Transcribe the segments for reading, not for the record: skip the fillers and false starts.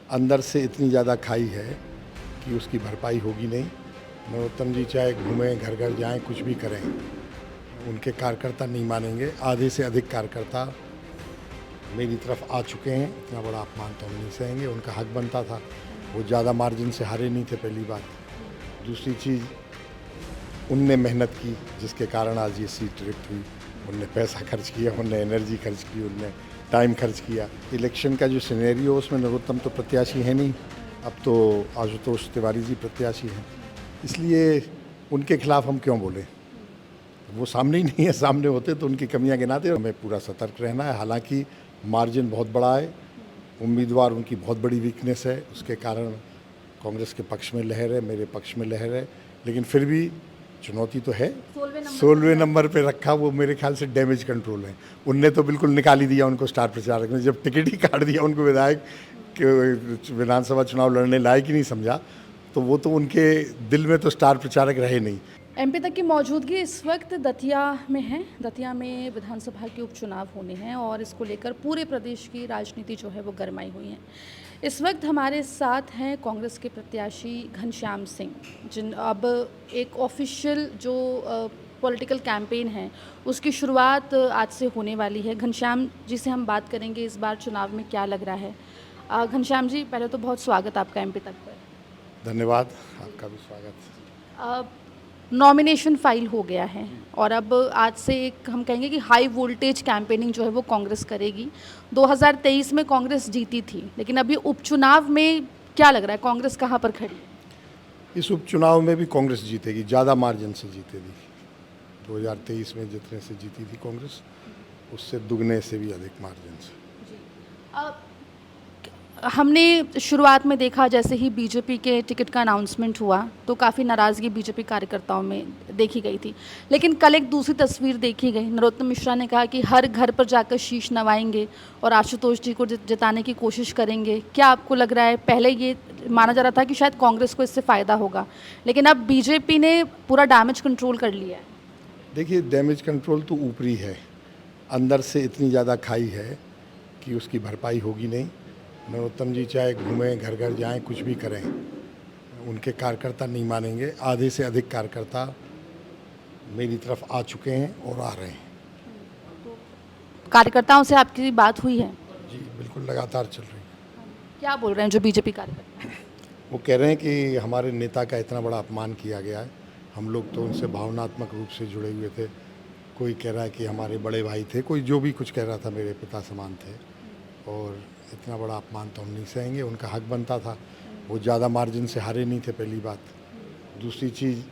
अंदर से इतनी ज़्यादा खाई है कि उसकी भरपाई होगी नहीं। नरोत्तम जी चाहे घूमें, घर घर जाएं, कुछ भी करें, उनके कार्यकर्ता नहीं मानेंगे। आधे से अधिक कार्यकर्ता मेरी तरफ आ चुके हैं। इतना बड़ा अपमान तो हम नहीं सहेंगे। उनका हक बनता था। वो ज़्यादा मार्जिन से हारे नहीं थे, पहली बात। दूसरी चीज़, उनने मेहनत की जिसके कारण आज ये सीट रिक्त हुई। उनने पैसा खर्च किया, उनने एनर्जी खर्च की, उनने टाइम खर्च किया। इलेक्शन का जो सिनेरियो, उसमें नरोत्तम तो प्रत्याशी है नहीं, अब तो आशुतोष तिवारी जी प्रत्याशी हैं। इसलिए उनके खिलाफ हम क्यों बोलें? वो सामने ही नहीं है। सामने होते तो उनकी कमियां गिनाते। हमें पूरा सतर्क रहना है। हालांकि मार्जिन बहुत बड़ा है, उम्मीदवार उनकी बहुत बड़ी वीकनेस है, उसके कारण कांग्रेस के पक्ष में लहर है, मेरे पक्ष में लहर है, लेकिन फिर भी चुनौती तो है। 16वें नंबर पे रखा, वो मेरे ख्याल से डैमेज कंट्रोल है। उनने तो बिल्कुल निकाल ही दिया उनको स्टार प्रचारक ने। जब टिकट ही काट दिया उनको, विधायक विधानसभा चुनाव लड़ने लायक ही नहीं समझा, तो वो तो उनके दिल में तो स्टार प्रचारक रहे नहीं। एमपी तक की मौजूदगी इस वक्त दतिया में है। दतिया में विधानसभा के उपचुनाव होने हैं और इसको लेकर पूरे प्रदेश की राजनीति जो है वो गरमाई हुई है। इस वक्त हमारे साथ हैं कांग्रेस के प्रत्याशी घनश्याम सिंह, जिन अब एक ऑफिशियल जो पॉलिटिकल कैंपेन है उसकी शुरुआत आज से होने वाली है। घनश्याम जी से हम बात करेंगे इस बार चुनाव में क्या लग रहा है। घनश्याम जी, पहले तो बहुत स्वागत आपका एमपी तक पर। धन्यवाद, आपका भी स्वागत। नॉमिनेशन फाइल हो गया है और अब आज से एक हम कहेंगे कि हाई वोल्टेज कैंपेनिंग जो है वो कांग्रेस करेगी। 2023 में कांग्रेस जीती थी, लेकिन अभी उपचुनाव में क्या लग रहा है, कांग्रेस कहाँ पर खड़ी है? इस उपचुनाव में भी कांग्रेस जीतेगी, ज़्यादा मार्जिन से जीतेगी। 2023 में जितने से जीती थी कांग्रेस, उससे दुगने से भी अधिक मार्जिन से। हमने शुरुआत में देखा, जैसे ही बीजेपी के टिकट का अनाउंसमेंट हुआ तो काफ़ी नाराज़गी बीजेपी कार्यकर्ताओं में देखी गई थी, लेकिन कल एक दूसरी तस्वीर देखी गई। नरोत्तम मिश्रा ने कहा कि हर घर पर जाकर शीश नवाएंगे और आशुतोष जी को जिताने की कोशिश करेंगे। क्या आपको लग रहा है, पहले ये माना जा रहा था कि शायद कांग्रेस को इससे फ़ायदा होगा, लेकिन अब बीजेपी ने पूरा डैमेज कंट्रोल कर लिया है? देखिए, डैमेज कंट्रोल तो ऊपरी है, अंदर से इतनी ज़्यादा खाई है कि उसकी भरपाई होगी नहीं। नरोत्तम जी चाहे घूमें, घर घर जाएं, कुछ भी करें, उनके कार्यकर्ता नहीं मानेंगे। आधे से अधिक कार्यकर्ता मेरी तरफ आ चुके हैं और आ रहे हैं। कार्यकर्ताओं से आपकी बात हुई है? जी बिल्कुल, लगातार चल रही है। क्या बोल रहे हैं जो बीजेपी कार्यकर्ता? वो कह रहे हैं कि हमारे नेता का इतना बड़ा अपमान किया गया है। हम लोग तो उनसे भावनात्मक रूप से जुड़े हुए थे। कोई कह रहा है कि हमारे बड़े भाई थे, कोई जो भी कुछ कह रहा था, मेरे पिता समान थे, और इतना बड़ा अपमान तो हम नहीं सहेंगे। उनका हक बनता था। वो ज़्यादा मार्जिन से हारे नहीं थे, पहली बात। दूसरी चीज़,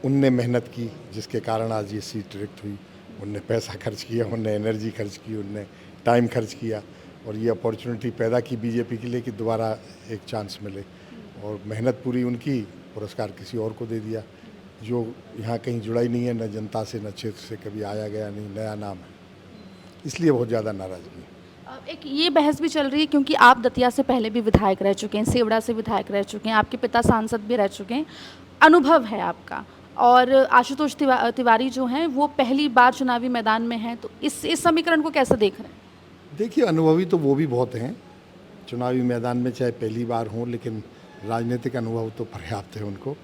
उनने मेहनत की जिसके कारण आज ये सीट रिक्त हुई। उनने पैसा खर्च किया, उनने एनर्जी खर्च की, उनने टाइम खर्च किया, और ये अपॉर्चुनिटी पैदा की बीजेपी के लिए कि दोबारा एक चांस मिले। और मेहनत पूरी उनकी, पुरस्कार किसी और को दे दिया जो यहाँ कहीं जुड़ा ही नहीं है, न जनता से, न क्षेत्र से कभी आया गया नहीं, नया नाम है। इसलिए बहुत ज़्यादा नाराज़गी है। एक ये बहस भी चल रही है क्योंकि आप दतिया से पहले भी विधायक रह चुके हैं, सेवड़ा से विधायक रह चुके हैं, आपके पिता सांसद भी रह चुके हैं, अनुभव है आपका, और आशुतोष तिवारी जो हैं वो पहली बार चुनावी मैदान में हैं, तो इस समीकरण को कैसे देख रहे हैं? देखिए, अनुभवी तो वो भी बहुत हैं चुनावी मैदान में, चाहे पहली बार हों, लेकिन राजनीतिक अनुभव तो पर्याप्त है उनको।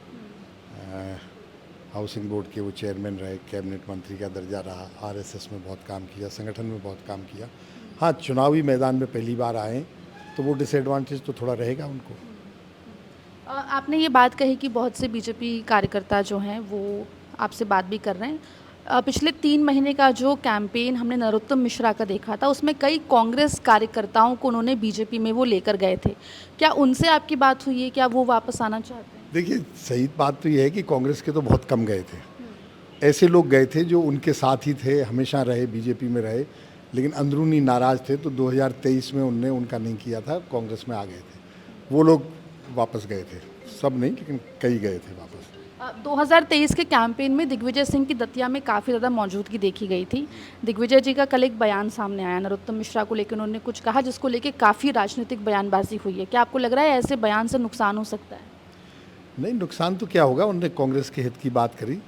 हाउसिंग बोर्ड के वो चेयरमैन रहे, कैबिनेट मंत्री का दर्जा रहा, आरएसएस में बहुत काम किया, संगठन में बहुत काम किया। हाँ, चुनावी मैदान में पहली बार आए तो वो डिसएडवांटेज तो थोड़ा रहेगा उनको। आपने ये बात कही कि बहुत से बीजेपी कार्यकर्ता जो हैं वो आपसे बात भी कर रहे हैं। पिछले 3 महीने का जो कैंपेन हमने नरोत्तम मिश्रा का देखा था, उसमें कई कांग्रेस कार्यकर्ताओं को उन्होंने बीजेपी में वो लेकर गए थे। क्या उनसे आपकी बात हुई है? क्या वो वापस आना चाहते हैं? देखिए, सही बात तो ये है कि कांग्रेस के तो बहुत कम गए थे। ऐसे लोग गए थे जो उनके साथ ही थे, हमेशा रहे, बीजेपी में रहे, लेकिन अंदरूनी नाराज़ थे, तो 2023 में उनने उनका नहीं किया था, कांग्रेस में आ गए थे। वो लोग वापस गए थे, सब नहीं, लेकिन कई गए थे वापस। 2023 के कैंपेन में दिग्विजय सिंह की दतिया में काफ़ी ज़्यादा मौजूदगी देखी गई थी। दिग्विजय जी का कल एक बयान सामने आया नरोत्तम मिश्रा को लेकर, उन्होंने कुछ कहा जिसको लेकर काफ़ी राजनीतिक बयानबाजी हुई है। क्या आपको लग रहा है ऐसे बयान से नुकसान हो सकता है? नहीं, नुकसान तो क्या होगा, उन्होंने कांग्रेस के हित की बात करी,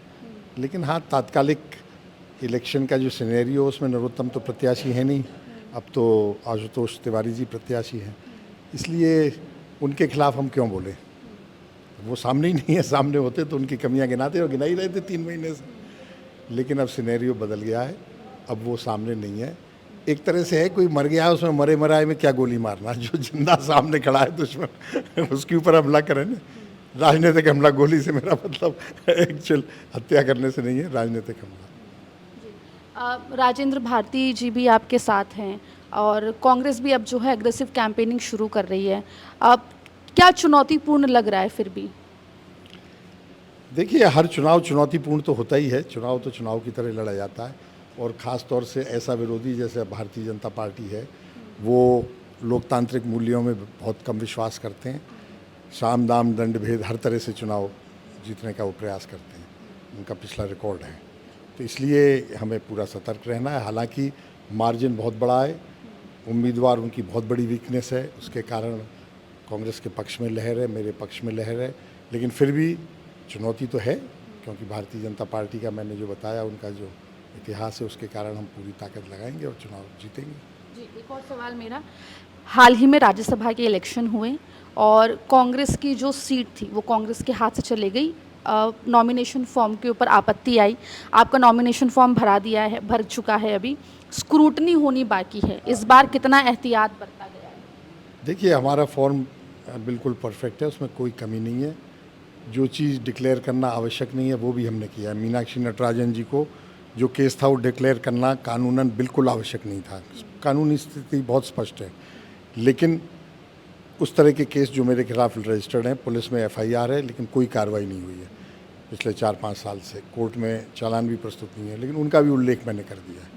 लेकिन हाँ, तात्कालिक इलेक्शन का जो सिनेरियो, उसमें नरोत्तम तो प्रत्याशी है नहीं, अब तो आशुतोष तिवारी जी प्रत्याशी हैं। इसलिए उनके खिलाफ हम क्यों बोलें। वो सामने ही नहीं है, सामने होते तो उनकी कमियां गिनाते और गिना ही रहे थे 3 महीने से। लेकिन अब सिनेरियो बदल गया है, अब वो सामने नहीं है। एक तरह से है कोई मर गया है, उसमें मरे मराए में क्या गोली मारना, जो जिंदा सामने खड़ा है दुश्मन उसके ऊपर हमला करें ना। राजनीतिक हमला, गोली से मेरा मतलब एक्चुअल हत्या करने से नहीं है, राजनीतिक हमला। राजेंद्र भारती जी भी आपके साथ हैं और कांग्रेस भी अब जो है एग्रेसिव कैंपेनिंग शुरू कर रही है। अब क्या चुनौतीपूर्ण लग रहा है फिर भी? देखिए, हर चुनाव चुनौतीपूर्ण तो होता ही है। चुनाव तो चुनाव की तरह लड़ा जाता है, और ख़ास तौर से ऐसा विरोधी जैसे भारतीय जनता पार्टी है, वो लोकतांत्रिक मूल्यों में बहुत कम विश्वास करते हैं। साम दाम दंड भेद हर तरह से चुनाव जीतने का वो प्रयास करते हैं, उनका पिछला रिकॉर्ड है। तो इसलिए हमें पूरा सतर्क रहना है। हालांकि मार्जिन बहुत बड़ा है, उम्मीदवार उनकी बहुत बड़ी वीकनेस है, उसके कारण कांग्रेस के पक्ष में लहर है, मेरे पक्ष में लहर है। लेकिन फिर भी चुनौती तो है, क्योंकि भारतीय जनता पार्टी का मैंने जो बताया उनका जो इतिहास है, उसके कारण हम पूरी ताकत लगाएंगे और चुनाव जीतेंगे। जी, एक और सवाल मेरा, हाल ही में राज्यसभा के इलेक्शन हुए और कांग्रेस की जो सीट थी वो कांग्रेस के हाथ से चली गई। नॉमिनेशन फॉर्म के ऊपर आपत्ति आई, आपका नॉमिनेशन फॉर्म भर चुका है, अभी स्क्रूटनी होनी बाकी है। इस बार कितना एहतियात बरता गया है? देखिए, हमारा फॉर्म बिल्कुल परफेक्ट है, उसमें कोई कमी नहीं है। जो चीज़ डिक्लेयर करना आवश्यक नहीं है वो भी हमने किया है। मीनाक्षी नटराजन जी को जो केस था वो डिक्लेयर करना कानूनन बिल्कुल आवश्यक नहीं था। कानूनी स्थिति बहुत स्पष्ट है। लेकिन उस तरह के केस जो मेरे खिलाफ रजिस्टर्ड हैं, पुलिस में FIR है, लेकिन कोई कार्रवाई नहीं हुई है पिछले 4-5 साल से। कोर्ट में चालान भी प्रस्तुत नहीं है, लेकिन उनका भी उल्लेख मैंने कर दिया है।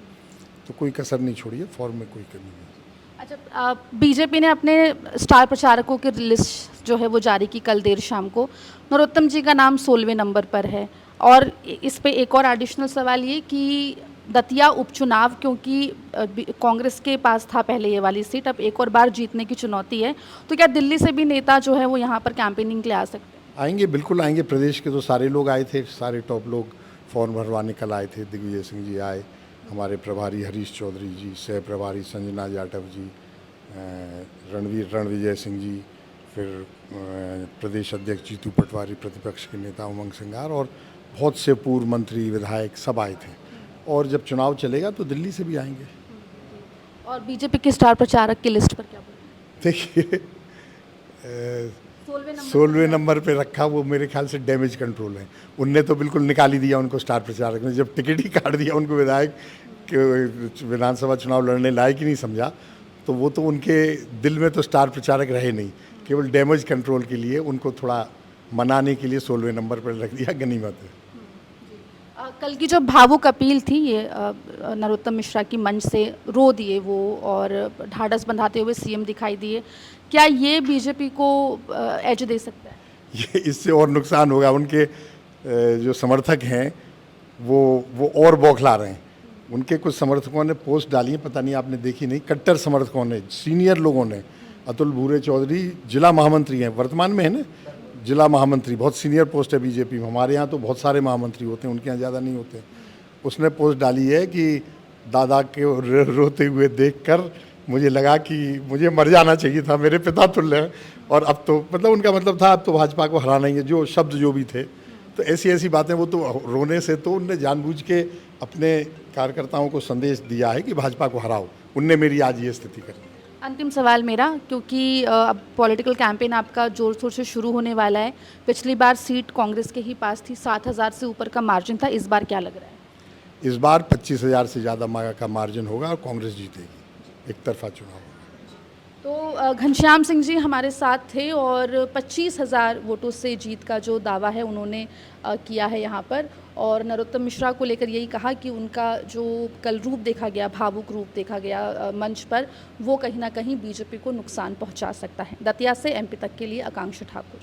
तो कोई कसर नहीं छोड़ी है, फॉर्म में कोई कमी नहीं। अच्छा, बीजेपी ने अपने स्टार प्रचारकों की लिस्ट जो है वो जारी की कल देर शाम को। नरोत्तम जी का नाम 16वें नंबर पर है। और इस पे एक और एडिशनल सवाल ये कि दतिया उपचुनाव, क्योंकि कांग्रेस के पास था पहले ये वाली सीट, अब एक और बार जीतने की चुनौती है, तो क्या दिल्ली से भी नेता जो है वो यहाँ पर कैंपेनिंग के लिए आ सकते हैं? आएंगे, बिल्कुल आएंगे। प्रदेश के तो सारे लोग आए थे, सारे टॉप लोग फॉर्म भरवाने कल आए थे। दिग्विजय सिंह जी आए, हमारे प्रभारी हरीश चौधरी जी, सह प्रभारी संजना जाटव जी, रणविजय सिंह जी, फिर प्रदेश अध्यक्ष जीतू पटवारी, प्रतिपक्ष के नेता उमंग सिंगार, और बहुत से पूर्व मंत्री विधायक सब आए थे। और जब चुनाव चलेगा तो दिल्ली से भी आएंगे। और बीजेपी के स्टार प्रचारक की लिस्ट पर क्या बोलेंगे? देखिए, 16वें नंबर पे रखा, वो मेरे ख्याल से डैमेज कंट्रोल है। उनने तो बिल्कुल निकाल ही दिया उनको स्टार प्रचारक ने। जब टिकट ही काट दिया उनको, विधायक के विधानसभा चुनाव लड़ने लायक ही नहीं समझा, तो वो तो उनके दिल में तो स्टार प्रचारक रहे नहीं। केवल डैमेज कंट्रोल के लिए उनको थोड़ा मनाने के लिए 16वें नंबर पर रख दिया, गनीमत है। कल की जो भावुक अपील थी, ये नरोत्तम मिश्रा की मंच से रो दिए वो और ढाढ़स बंधाते हुए सीएम दिखाई दिए, क्या ये बीजेपी को एज दे सकता है? ये इससे और नुकसान होगा। उनके जो समर्थक हैं वो और बौखला रहे हैं। उनके कुछ समर्थकों ने पोस्ट डाली है, पता नहीं आपने देखी नहीं, कट्टर समर्थकों ने, सीनियर लोगों ने। अतुल भूरे चौधरी जिला महामंत्री हैं, वर्तमान में है ना जिला महामंत्री, बहुत सीनियर पोस्ट है बीजेपी में। हमारे यहाँ तो बहुत सारे महामंत्री होते हैं, उनके यहाँ ज़्यादा नहीं होते। उसने पोस्ट डाली है कि दादा के रोते हुए देखकर मुझे लगा कि मुझे मर जाना चाहिए था, मेरे पिता तुल्य हैं, और अब तो मतलब उनका मतलब था अब तो भाजपा को हराना ही है, जो शब्द जो भी थे। तो ऐसी ऐसी बातें, वो तो रोने से तो उनने जानबूझ के अपने कार्यकर्ताओं को संदेश दिया है कि भाजपा को हराओ। उनने मेरी आज ये स्थिति कर दी। अंतिम सवाल मेरा, क्योंकि अब पॉलिटिकल कैंपेन आपका जोर शोर से शुरू होने वाला है। पिछली बार सीट कांग्रेस के ही पास थी, 7,000 से ऊपर का मार्जिन था। इस बार क्या लग रहा है? इस बार 25,000 से ज़्यादा का मार्जिन होगा और कांग्रेस जीतेगी। एक तरफा चुनाव। तो घनश्याम सिंह जी हमारे साथ थे और 25,000 वोटों से जीत का जो दावा है उन्होंने किया है यहाँ पर। और नरोत्तम मिश्रा को लेकर यही कहा कि उनका जो कल रूप देखा गया, भावुक रूप देखा गया मंच पर, वो कहीं ना कहीं बीजेपी को नुकसान पहुँचा सकता है। दतिया से MP तक के लिए आकांक्षा ठाकुर।